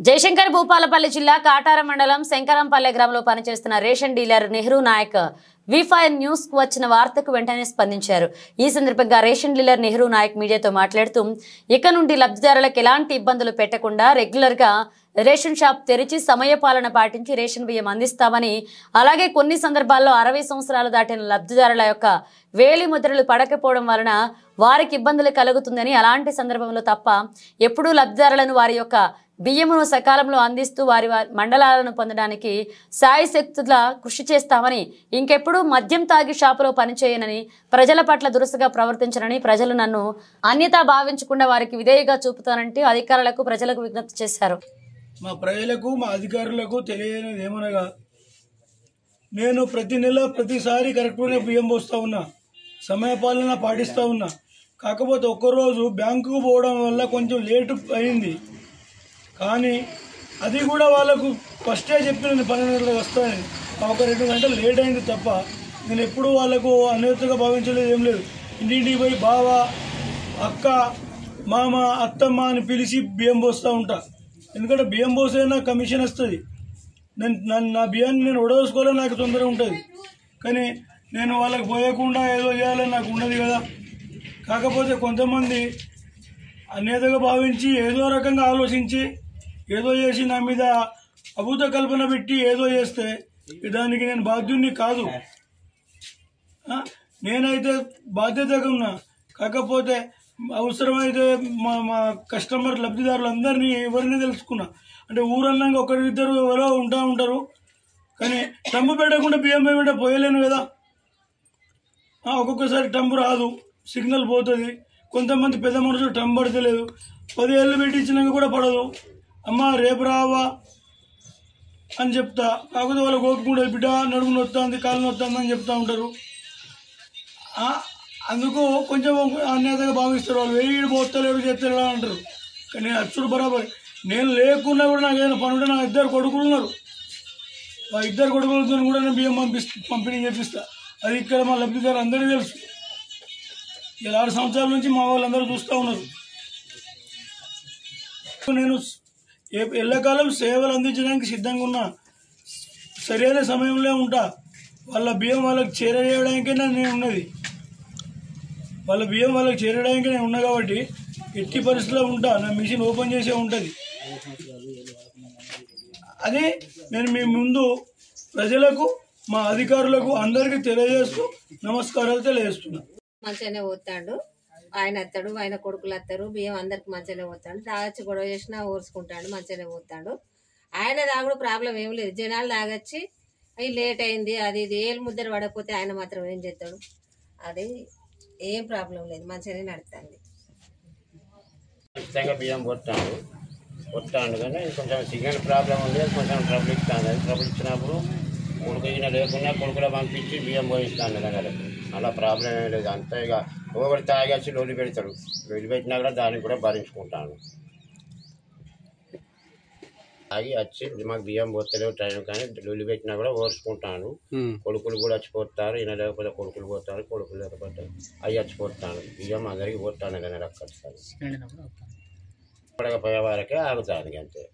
జయశంకర్ భూపాలపల్లి జిల్లా కాటారం మండలం శంకరంపల్లె గ్రామంలో పనిచేస్తున్న ration dealer Nehru Naik V5 news కు వచ్చిన వార్తకు వెంటనే స్పందించారు. ఈ సందర్భంగా రేషన్ డీలర్ నెహ్రూ నాయక్ మీడియాతో మాట్లాడుతూ ఇక నుండి లబ్ధిదారులకు ఎలాంటి ఇబ్బందులు పెట్టకుండా రెగ్యులర్ గా రేషన్ షాప్ తెరిచి సమయపాలన పాటించి రేషన్ బియ్యం అందిస్తామని, అలాగే కొన్ని సందర్భాల్లో 60 సంవత్సరాలు దాటిన లబ్ధిదారుల యొక్క వేలి ముద్రలు పడకపోవడం వలన వారికి ఇబ్బందులు కలుగుతుందని, అలాంటి సందర్భంలో తప్ప ఎప్పుడూ లబ్ధిదారులను వారి యొక్క బియ్యమును సకాలంలో అందిస్తూ వారి మండలాలను పొందడానికి శాయశక్తులా కృషి చేస్తామని, ఇంకెప్పుడు మద్యం తాగి షాపులో పనిచేయనని, ప్రజల పట్ల దురుసుగా ప్రవర్తించనని, ప్రజలు నన్ను అన్యతా భావించకుండా వారికి విధేయగా చూపుతానంటూ అధికారులకు ప్రజలకు విజ్ఞప్తి చేశారు. మా ప్రజలకు మా అధికారులకు తెలియనిది ఏమనగా, నేను ప్రతి నెల ప్రతిసారి కరెక్ట్గానే బియ్యం పోస్తూ ఉన్నా, సమయపాలన పాటిస్తూ ఉన్నా. కాకపోతే ఒక్కరోజు బ్యాంకుకు పోవడం వల్ల కొంచెం లేటు అయింది. కానీ అది కూడా వాళ్ళకు ఫస్టే చెప్పిన 12 గంటలకు వస్తానని, ఒక 2 గంటలు లేట్ అయింది తప్ప నేను ఎప్పుడూ వాళ్ళకు అన్యతగా భావించలేదు. ఏం లేదు, ఇంటింటికి పోయి బావ, అక్క, మామ, అత్తమ్మ అని పిలిచి బియ్యం పోస్తూ ఉంటా. ఎందుకంటే బియ్యం పోసే నాకు కమిషన్ వస్తుంది. నా బియ్యాన్ని నేను ఉడవేసుకోవాలని నాకు తొందరగా ఉంటుంది. కానీ నేను వాళ్ళకి పోయకుండా ఏదో చేయాలని నాకు ఉన్నది కదా. కాకపోతే కొంతమంది అన్యతగా భావించి ఏదో రకంగా ఆలోచించి ఏదో చేసి నా మీద అభూత కల్పన పెట్టి ఏదో చేస్తే దానికి నేను బాధ్యుడిని కాదు. నేనైతే బాధ్యతగా ఉన్నా. కాకపోతే అవసరమైతే మా కస్టమర్ లబ్ధిదారులందరినీ ఎవరిని తెలుసుకున్నా. అంటే ఊరన్నాక ఒకరిద్దరు ఎవరో ఉంటారు. కానీ టంబు పెట్టకుండా బియ్యం పేమెంట్ పోయలేను కదా. ఒక్కొక్కసారి టంబు రాదు, సిగ్నల్ పోతుంది. కొంతమంది పెద్ద మనుషులు టంబు పడతలేదు, 10 ఏళ్ళు పెట్టించినాక కూడా పడదు. అమ్మ రేపు రావా అని చెప్తా. కాకపోతే వాళ్ళకి ఓపిక బిడ్డ నడుము నొత్తుంది, కాలు నొత్తుంది అని చెప్తా ఉంటారు. అందుకు కొంచెం అన్యతగా భావిస్తారు. వాళ్ళు వేడి పోతలేరు చేస్తలేరు అంటారు. కానీ అచ్చుడు బరాబర్. నేను లేకున్నా కూడా నాకు ఏదైనా పని ఉంటే నా 2 కొడుకులు ఉన్నారు. ఆ 2 కొడుకులతో కూడా నేను బియ్యం పంపిణీ చేపిస్తా. అది ఇక్కడ మా లబ్ధిదారు అందరికీ తెలుసు. 6 సంవత్సరాల నుంచి మా వాళ్ళందరూ చూస్తూ ఉన్నారు. నేను ఎల్లకాలం సేవలు అందించడానికి సిద్ధంగా ఉన్నా. సరైన సమయంలో ఉంటా. వాళ్ళ బియ్యం వాళ్ళకి చేరవేయడానికే నేను ఉన్నది. వాళ్ళ బియ్యం వాళ్ళకి చేరడానికి నేను ఉన్నా కాబట్టి ఎట్టి పరిస్థితిలో ఉంటా. నా మిషన్ ఓపెన్ చేసే ఉంటుంది. అదే నేను మీ ముందు ప్రజలకు, మా అధికారులకు అందరికీ తెలియజేస్తూ నమస్కారాలు తెలియజేస్తున్నా. మంచిగానే పోతాడు ఆయన, వస్తాడు, ఆయన కొడుకులు వస్తారు, బియ్యం అందరికి మంచిగానే పోతాడు. తాగొచ్చి గొడవ చేసినా ఓర్చుకుంటాడు, మంచిగానే పోతాడు. ఆయన తాగుడు ప్రాబ్లం ఏం లేదు. జనాలు తాగొచ్చి అవి లేట్ అయింది అది ఇది ఏళ్ళు ముద్దర పడకపోతే ఆయన మాత్రం ఏం చేస్తాడు. అది ఏం ప్రాబ్లం లేదు, మంచిగానే నడుస్తుంది. ఖచ్చితంగా బియ్యం కొట్టాడు కానీ కొంచెం సిగ్నల్ ప్రాబ్లం ఉంది. కొంచెం ట్రబుల్ ఇస్తాను. అది ట్రబుల్ ఇచ్చినప్పుడు కొడుకున లేకుండా కొడుకులో పంపించి బియ్యం పోయిస్తాను దగ్గర. అలా ప్రాబ్లం ఏం లేదు. అంతే ఇక ఒకటి తాగేసి లొల్లి పెడతాడు. లొల్లి పెట్టినా కూడా దాన్ని కూడా భరించుకుంటాను. తాగి వచ్చి మాకు బియ్యం పోతలేవు టైం కానీ లొల్లి పెట్టినా కూడా ఓర్చుకుంటాను. కొడుకులు కూడా వచ్చిపోతారు. ఈయన లేకపోతే కొడుకులు పోతారు, కొడుకులు లేకపోతే అవి వచ్చిపోతాను. బియ్యం అందరికీ పోతాను కానీ రక్కస్తాను. పడకపోయే వారికే ఆగుతాను అంతే.